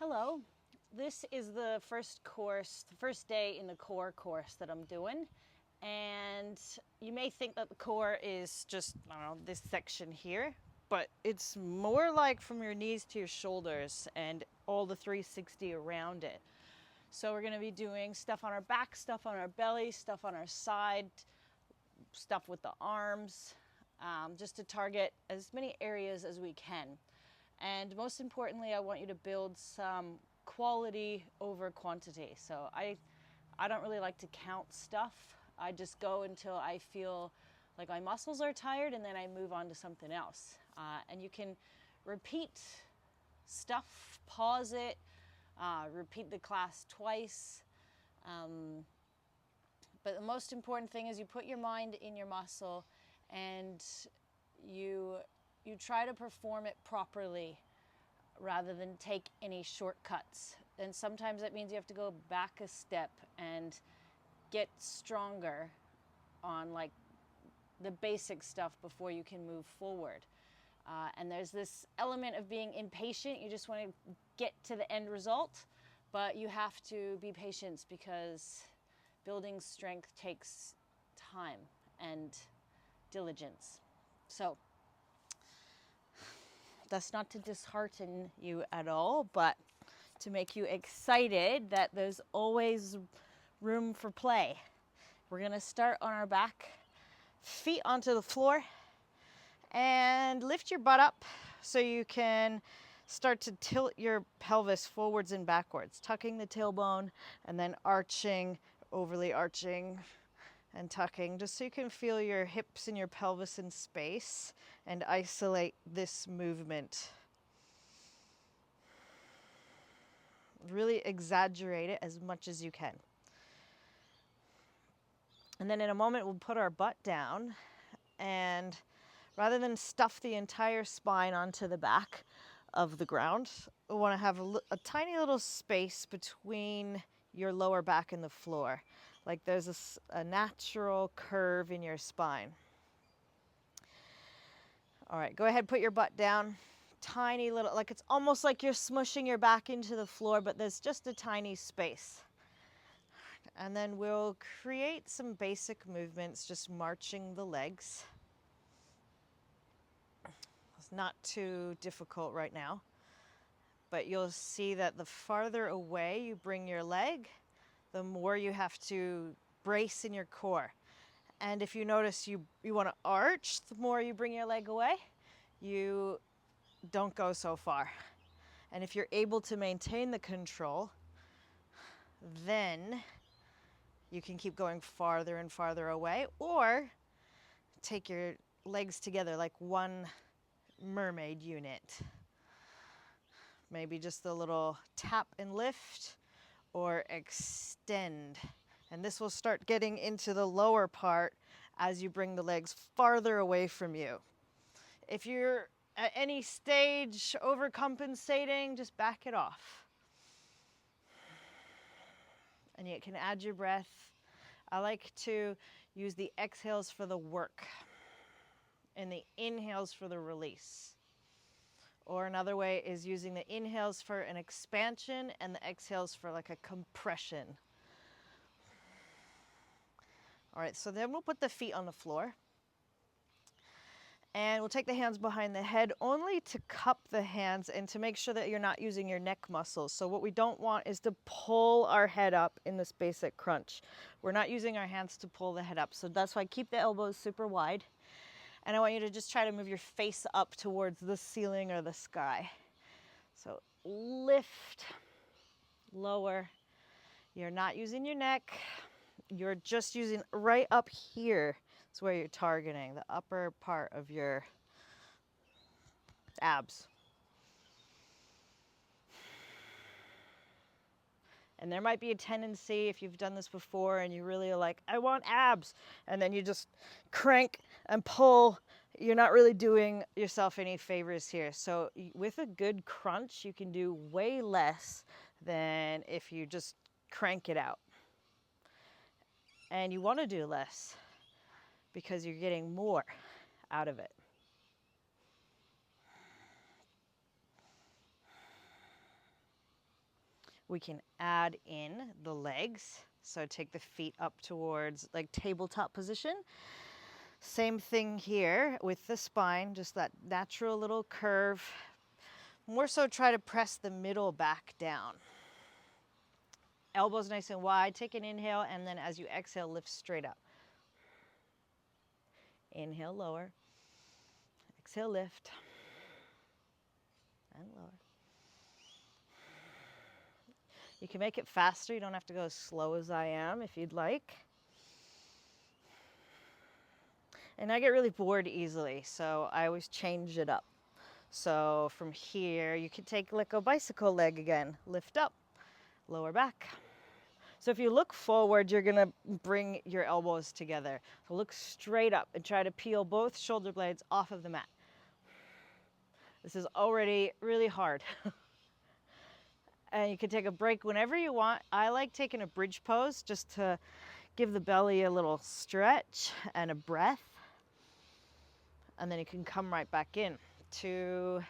Hello, this is the first course, the first day in the core course that I'm doing. And you may think that the core is just, I don't know, this section here, but it's more like from your knees to your shoulders and all the 360 around it. So we're gonna be doing stuff on our back, stuff on our belly, stuff on our side, stuff with the arms, just to target as many areas as we can. And most importantly, I want you to build some quality over quantity. So I don't really like to count stuff. I just go until I feel like my muscles are tired, and then I move on to something else. And you can repeat stuff, pause it, repeat the class twice. But the most important thing is you put your mind in your muscle, and you try to perform it properly rather than take any shortcuts. And sometimes that means you have to go back a step and get stronger on like the basic stuff before you can move forward. And there's this element of being impatient. You just want to get to the end result, but you have to be patient because building strength takes time and diligence. So that's not to dishearten you at all, but to make you excited that there's always room for play. We're gonna start on our back, feet onto the floor, and lift your butt up so you can start to tilt your pelvis forwards and backwards, tucking the tailbone and then arching, overly arching and tucking, just so you can feel your hips and your pelvis in space and isolate this movement. Really exaggerate it as much as you can. And then in a moment, we'll put our butt down, and rather than stuff the entire spine onto the back of the ground, we want to have a tiny little space between your lower back and the floor. Like there's a natural curve in your spine. All right, go ahead, put your butt down. Tiny little, like it's almost like you're smushing your back into the floor, but there's just a tiny space. And then we'll create some basic movements, just marching the legs. It's not too difficult right now, but you'll see that the farther away you bring your leg, the more you have to brace in your core. And if you notice you want to arch, the more you bring your leg away, you don't go so far. And if you're able to maintain the control, then you can keep going farther and farther away, or take your legs together like one mermaid unit. Maybe just a little tap and lift, or extend. And this will start getting into the lower part as you bring the legs farther away from you. If you're at any stage overcompensating, just back it off. And you can add your breath. I like to use the exhales for the work and the inhales for the release. Or another way is using the inhales for an expansion and the exhales for like a compression. All right, so then we'll put the feet on the floor. And we'll take the hands behind the head only to cup the hands and to make sure that you're not using your neck muscles. So what we don't want is to pull our head up in this basic crunch. We're not using our hands to pull the head up. So that's why keep the elbows super wide. And I want you to just try to move your face up towards the ceiling or the sky. So lift, lower. You're not using your neck. You're just using right up here. It's where you're targeting, the upper part of your abs. And there might be a tendency, if you've done this before and you really are like, I want abs, and then you just crank and pull, you're not really doing yourself any favors here. So with a good crunch, you can do way less than if you just crank it out. And you want to do less because you're getting more out of it. we can add in the legs. So take the feet up towards like tabletop position. Same thing here with the spine, just that natural little curve. More so try to press the middle back down. Elbows nice and wide. Take an inhale, and then as you exhale, lift straight up. Inhale, lower. Exhale, lift. And lower. You can make it faster. You don't have to go as slow as I am if you'd like. And I get really bored easily, so I always change it up. So from here, you can take like a bicycle leg again. Lift up, lower back. So if you look forward, you're gonna bring your elbows together. So look straight up and try to peel both shoulder blades off of the mat. This is already really hard. And you can take a break whenever you want. I like taking a bridge pose just to give the belly a little stretch and a breath. And then you can come right back in to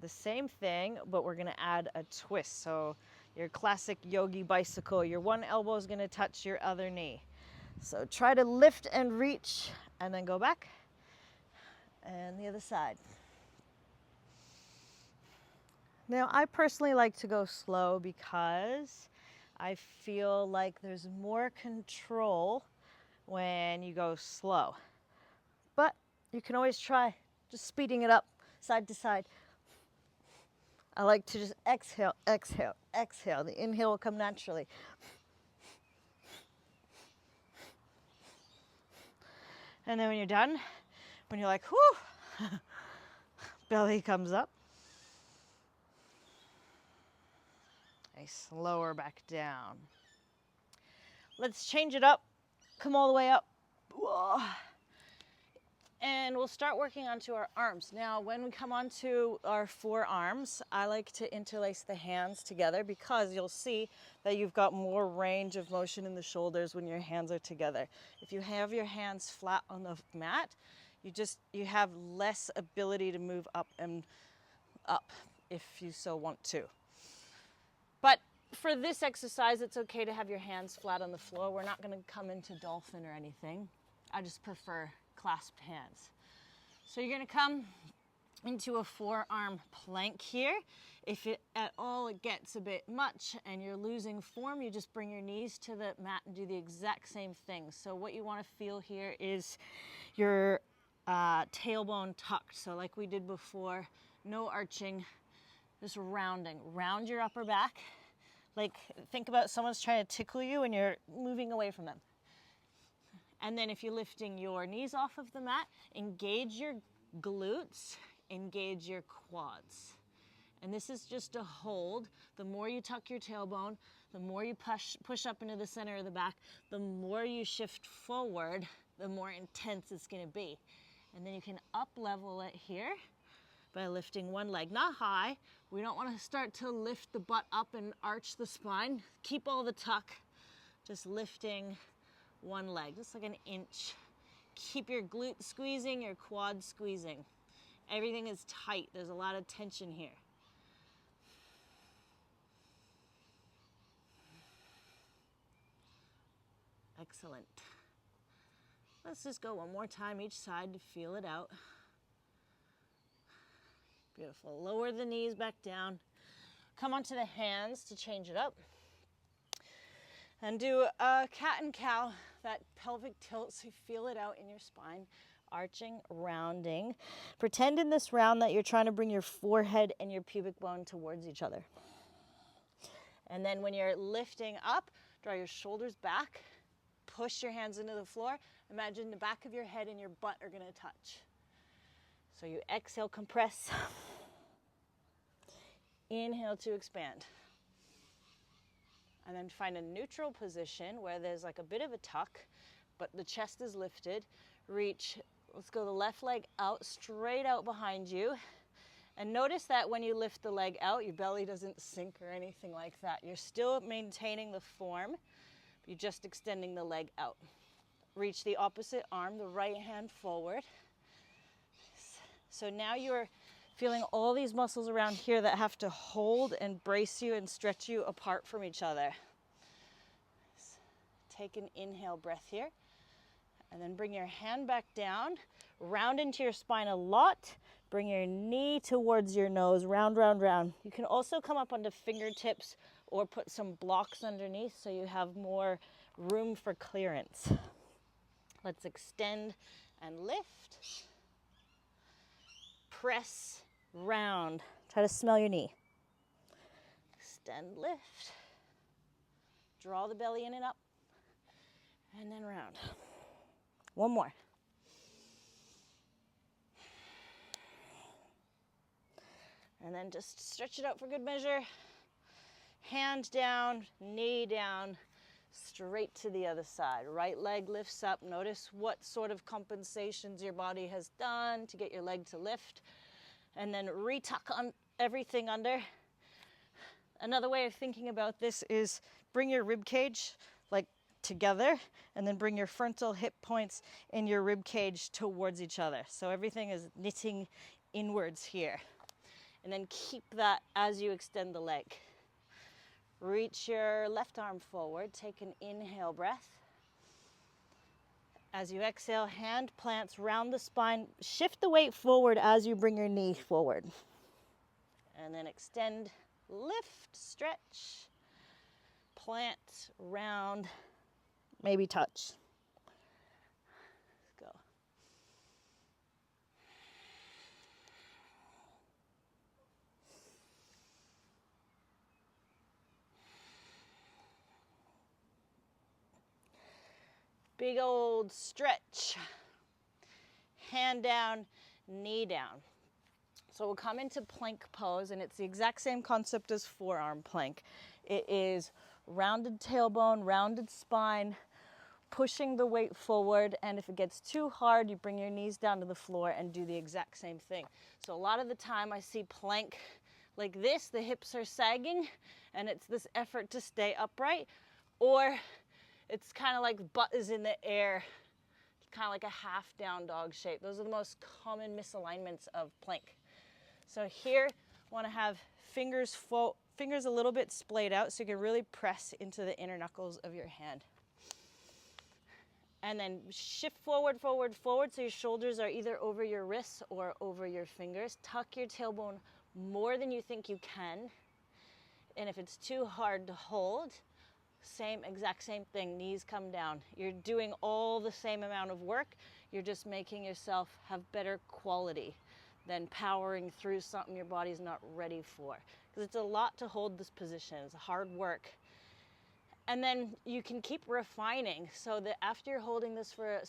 the same thing, but we're gonna add a twist. So your classic yogi bicycle, your one elbow is gonna touch your other knee. So try to lift and reach and then go back. And the other side. Now, I personally like to go slow because I feel like there's more control when you go slow. But you can always try just speeding it up side to side. I like to just exhale, exhale, exhale. The inhale will come naturally. And then when you're done, when you're like, whew, belly comes up. Nice, lower back down. Let's change it up. Come all the way up. Whoa. And we'll start working onto our arms. Now, when we come onto our forearms, I like to interlace the hands together because you'll see that you've got more range of motion in the shoulders when your hands are together. If you have your hands flat on the mat, you have less ability to move up and up if you so want to. But for this exercise, it's okay to have your hands flat on the floor. We're not going to come into dolphin or anything. I just prefer clasped hands. So you're going to come into a forearm plank here. If it at all it gets a bit much and you're losing form, you just bring your knees to the mat and do the exact same thing. So what you want to feel here is your tailbone tucked. So like we did before, no arching, just rounding. Round your upper back. Like think about someone's trying to tickle you and you're moving away from them. And then if you're lifting your knees off of the mat, engage your glutes, engage your quads. And this is just a hold. The more you tuck your tailbone, the more you push up into the center of the back, the more you shift forward, the more intense it's going to be. And then you can up level it here by lifting one leg, not high. We don't want to start to lift the butt up and arch the spine. Keep all the tuck, just lifting one leg, just like an inch. Keep your glute squeezing, your quad squeezing. Everything is tight. There's a lot of tension here. Excellent. Let's just go one more time each side to feel it out. Beautiful. Lower the knees back down. Come onto the hands to change it up. And do a cat and cow, that pelvic tilt, so you feel it out in your spine. Arching, rounding. Pretend in this round that you're trying to bring your forehead and your pubic bone towards each other. And then when you're lifting up, draw your shoulders back. Push your hands into the floor. Imagine the back of your head and your butt are going to touch. So you exhale, compress. Inhale to expand. And then find a neutral position where there's like a bit of a tuck, but the chest is lifted. Reach, let's go the left leg out, straight out behind you. And notice that when you lift the leg out, your belly doesn't sink or anything like that. You're still maintaining the form. You're just extending the leg out. Reach the opposite arm, the right hand forward. So now you're Feeling all these muscles around here that have to hold and brace you and stretch you apart from each other. Take an inhale breath here, and then bring your hand back down, round into your spine a lot. Bring your knee towards your nose, round, round, round. You can also come up onto fingertips or put some blocks underneath so you have more room for clearance. Let's extend and lift. Press, round. Try to smell your knee. Extend, lift. Draw the belly in and up. And then round. One more. And then just stretch it out for good measure. Hand down, knee down, straight to the other side. Right leg lifts up. Notice what sort of compensations your body has done to get your leg to lift. And then retuck on everything under. Another way of thinking about this is bring your rib cage like together, and then bring your frontal hip points in your rib cage towards each other. So everything is knitting inwards here. And then keep that as you extend the leg. Reach your left arm forward. Take an inhale breath. As you exhale, hand plants round the spine. Shift the weight forward as you bring your knee forward. And then extend, lift, stretch, plant, round, maybe touch. Let's go. Big old stretch. Hand down, knee down. So we'll come into plank pose, and it's the exact same concept as forearm plank. It is rounded tailbone, rounded spine, pushing the weight forward, and if it gets too hard, you bring your knees down to the floor and do the exact same thing. So a lot of the time I see plank like this, the hips are sagging, and it's this effort to stay upright, or it's kind of like butt is in the air, kind of like a half down dog shape. Those are the most common misalignments of plank. So here, want to have fingers a little bit splayed out so you can really press into the inner knuckles of your hand. And then shift forward, forward, forward, so your shoulders are either over your wrists or over your fingers. Tuck your tailbone more than you think you can. And if it's too hard to hold, exact same thing, knees come down. You're doing all the same amount of work, you're just making yourself have better quality than powering through something your body's not ready for. Because it's a lot to hold this position, it's hard work. And then you can keep refining so that after you're holding this for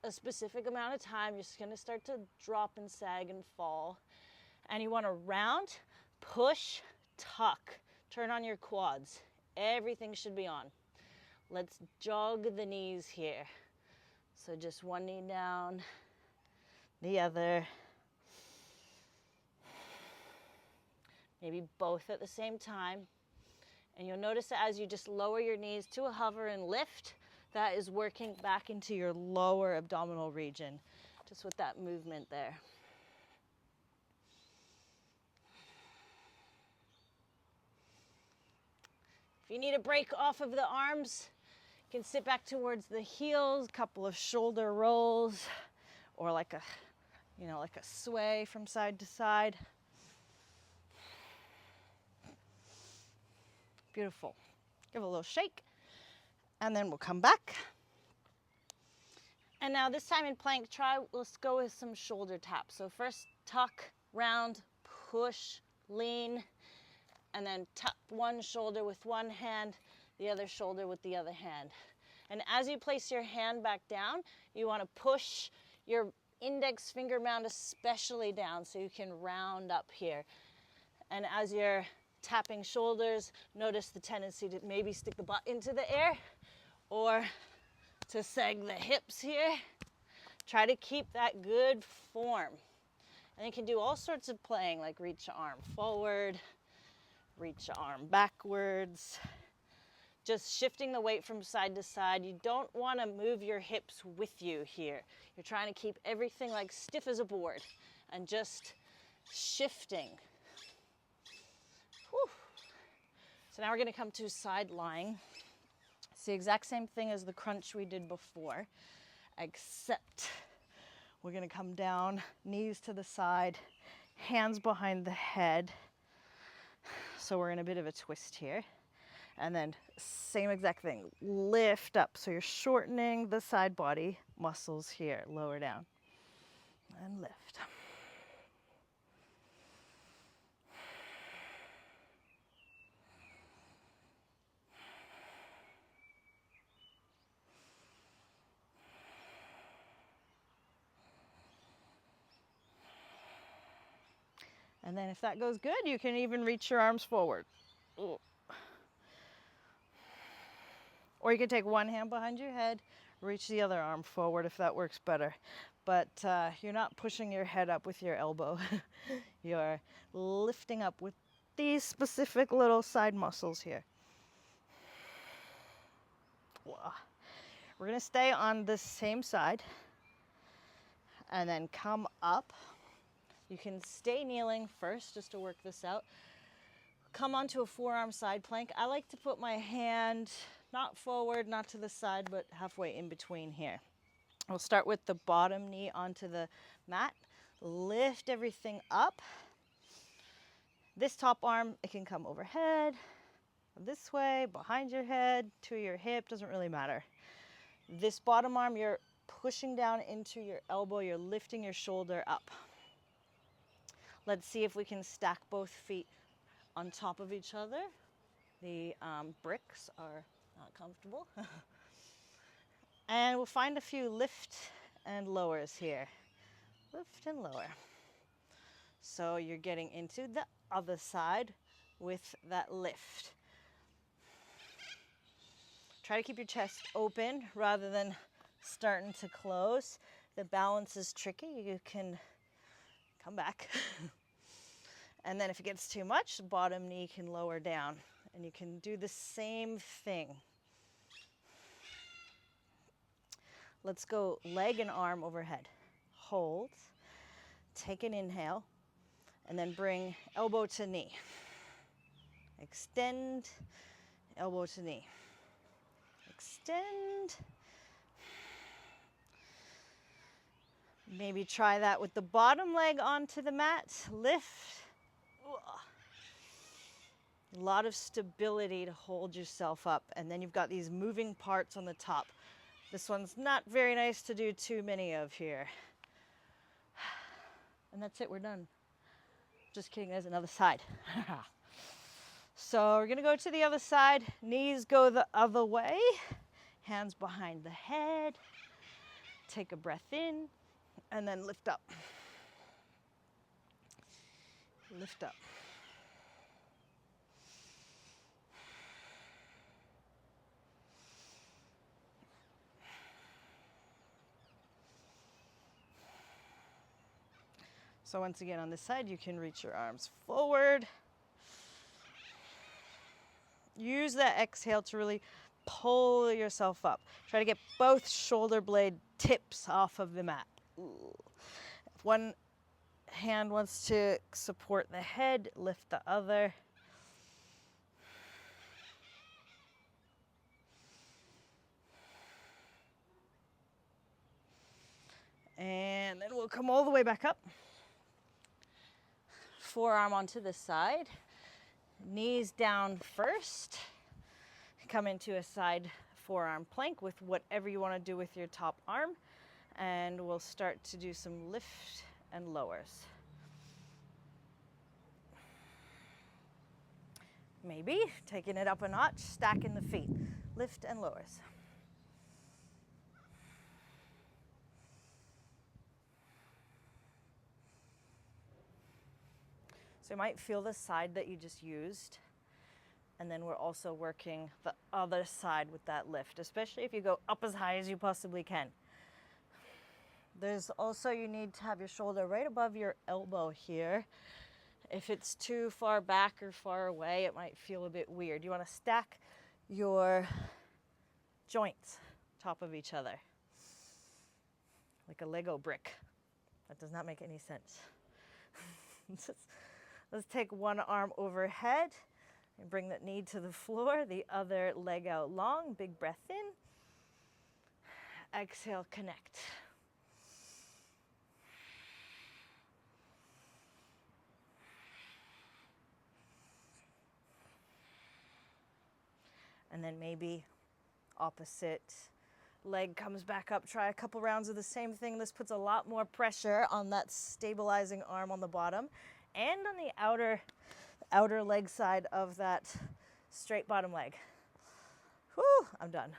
a specific amount of time, you're just gonna start to drop and sag and fall. And you wanna round, push, tuck, turn on your quads. Everything should be on. Let's jog the knees here. So just one knee down, the other. Maybe both at the same time. And you'll notice that as you just lower your knees to a hover and lift, that is working back into your lower abdominal region, just with that movement there. If you need a break off of the arms, you can sit back towards the heels, couple of shoulder rolls, or like a sway from side to side. Beautiful. Give it a little shake, and then we'll come back. And now this time in plank, let's go with some shoulder taps. So first tuck, round, push, lean, and then tap one shoulder with one hand, the other shoulder with the other hand. And as you place your hand back down, you want to push your index finger mound especially down so you can round up here. And as you're tapping shoulders, notice the tendency to maybe stick the butt into the air or to sag the hips here. Try to keep that good form. And you can do all sorts of playing, like reach your arm forward, reach your arm backwards. Just shifting the weight from side to side. You don't want to move your hips with you here. You're trying to keep everything like stiff as a board and just shifting. Whew. So now we're going to come to side lying. It's the exact same thing as the crunch we did before, except we're going to come down, knees to the side, hands behind the head. So we're in a bit of a twist here. And then same exact thing, lift up. So you're shortening the side body muscles here, lower down, and lift. And then if that goes good, you can even reach your arms forward. Ooh. Or you can take one hand behind your head, reach the other arm forward if that works better. But you're not pushing your head up with your elbow. You're lifting up with these specific little side muscles here. Wow. We're gonna stay on the same side and then come up. You can stay kneeling first just to work this out. Come onto a forearm side plank. I like to put my hand not forward, not to the side, but halfway in between here. We'll start with the bottom knee onto the mat. Lift everything up. This top arm, it can come overhead, this way, behind your head, to your hip, doesn't really matter. This bottom arm, you're pushing down into your elbow, you're lifting your shoulder up. Let's see if we can stack both feet on top of each other. The bricks are not comfortable. And we'll find a few lift and lowers here. Lift and lower. So you're getting into the other side with that lift. Try to keep your chest open rather than starting to close. The balance is tricky. You can come back. And then if it gets too much, the bottom knee can lower down. And you can do the same thing. Let's go leg and arm overhead. Hold. Take an inhale. And then bring elbow to knee. Extend, elbow to knee. Extend. Maybe try that with the bottom leg onto the mat. Lift. A lot of stability to hold yourself up. And then you've got these moving parts on the top. This one's not very nice to do too many of here. And that's it, we're done. Just kidding, there's another side. So we're gonna go to the other side. Knees go the other way. Hands behind the head. Take a breath in and then lift up. Lift up. So once again on this side, you can reach your arms forward. Use that exhale to really pull yourself up. Try to get both shoulder blade tips off of the mat. Ooh. If one hand wants to support the head, lift the other. And then we'll come all the way back up. Forearm onto the side. Knees down first. Come into a side forearm plank with whatever you want to do with your top arm. And we'll start to do some lift and lowers. Maybe taking it up a notch, stacking the feet. Lift and lowers. So you might feel the side that you just used, and then we're also working the other side with that lift, especially if you go up as high as you possibly can. There's also, you need to have your shoulder right above your elbow here. If it's too far back or far away, it might feel a bit weird. You want to stack your joints top of each other, like a Lego brick. That does not make any sense. Let's take one arm overhead and bring that knee to the floor, the other leg out long, big breath in. Exhale, connect. And then maybe opposite leg comes back up. Try a couple rounds of the same thing. This puts a lot more pressure on that stabilizing arm on the bottom and on the outer leg side of that straight bottom leg. Whew, I'm done.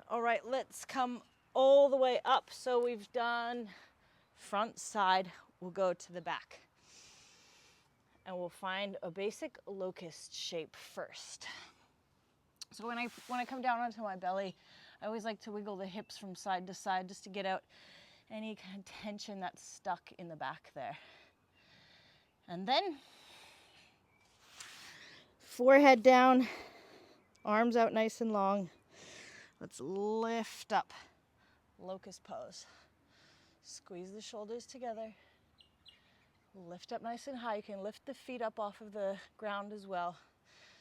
All right, let's come all the way up. So we've done front, side, we'll go to the back. And we'll find a basic locust shape first. So when I come down onto my belly, I always like to wiggle the hips from side to side just to get out any kind of tension that's stuck in the back there. And then forehead down, arms out nice and long. Let's lift up, locust pose. Squeeze the shoulders together. Lift up nice and high. You can lift the feet up off of the ground as well.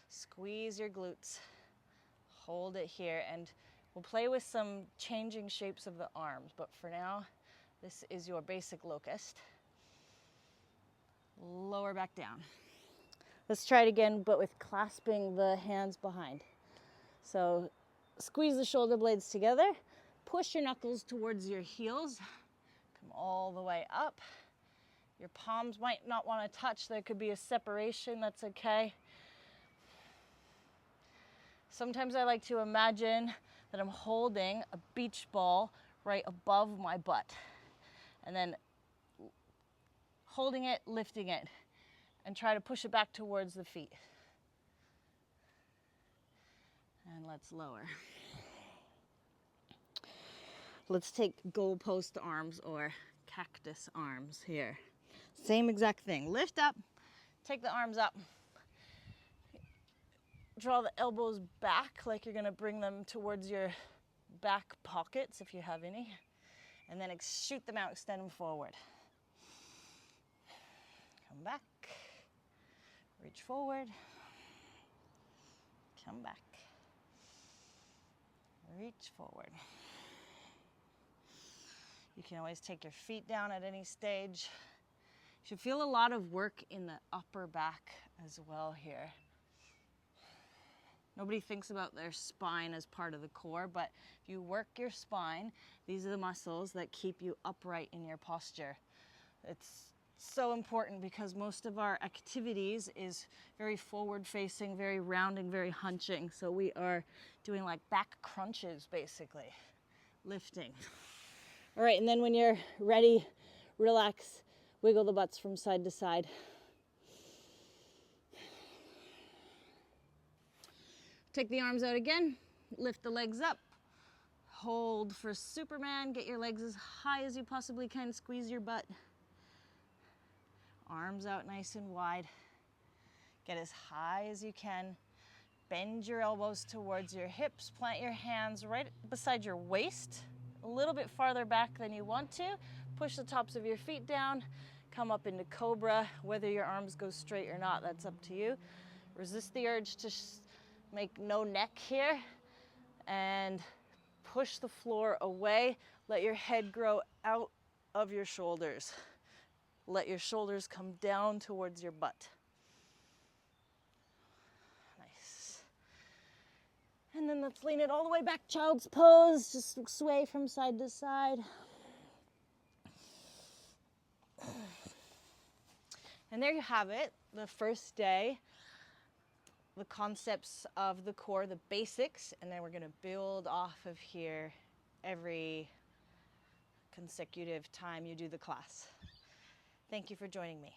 Squeeze your glutes. Hold it here, and we'll play with some changing shapes of the arms, but for now, this is your basic locust. Lower back down. Let's try it again, but with clasping the hands behind. So squeeze the shoulder blades together. Push your knuckles towards your heels. Come all the way up. Your palms might not want to touch. There could be a separation. That's okay. Sometimes I like to imagine that I'm holding a beach ball right above my butt. And then holding it, lifting it, and try to push it back towards the feet. And let's lower. Let's take goalpost arms or cactus arms here. Same exact thing. Lift up, take the arms up. Draw the elbows back like you're gonna bring them towards your back pockets if you have any. And then shoot them out, extend them forward. Come back, reach forward, come back, reach forward. You can always take your feet down at any stage. You should feel a lot of work in the upper back as well here. Nobody thinks about their spine as part of the core, but if you work your spine, these are the muscles that keep you upright in your posture. It's so important because most of our activities is very forward facing, very rounding, very hunching. So we are doing like back crunches basically, lifting. All right, and then when you're ready, relax, wiggle the butts from side to side. Take the arms out again, lift the legs up, hold for Superman, get your legs as high as you possibly can, squeeze your butt. Arms out nice and wide, get as high as you can, bend your elbows towards your hips, plant your hands right beside your waist, a little bit farther back than you want to, push the tops of your feet down, come up into cobra, whether your arms go straight or not, that's up to you. Resist the urge to make no neck here and push the floor away. Let your head grow out of your shoulders. Let your shoulders come down towards your butt. Nice. And then let's lean it all the way back, child's pose. Just sway from side to side. And there you have it, the first day. The concepts of the core, the basics, and then we're going to build off of here every consecutive time you do the class. Thank you for joining me.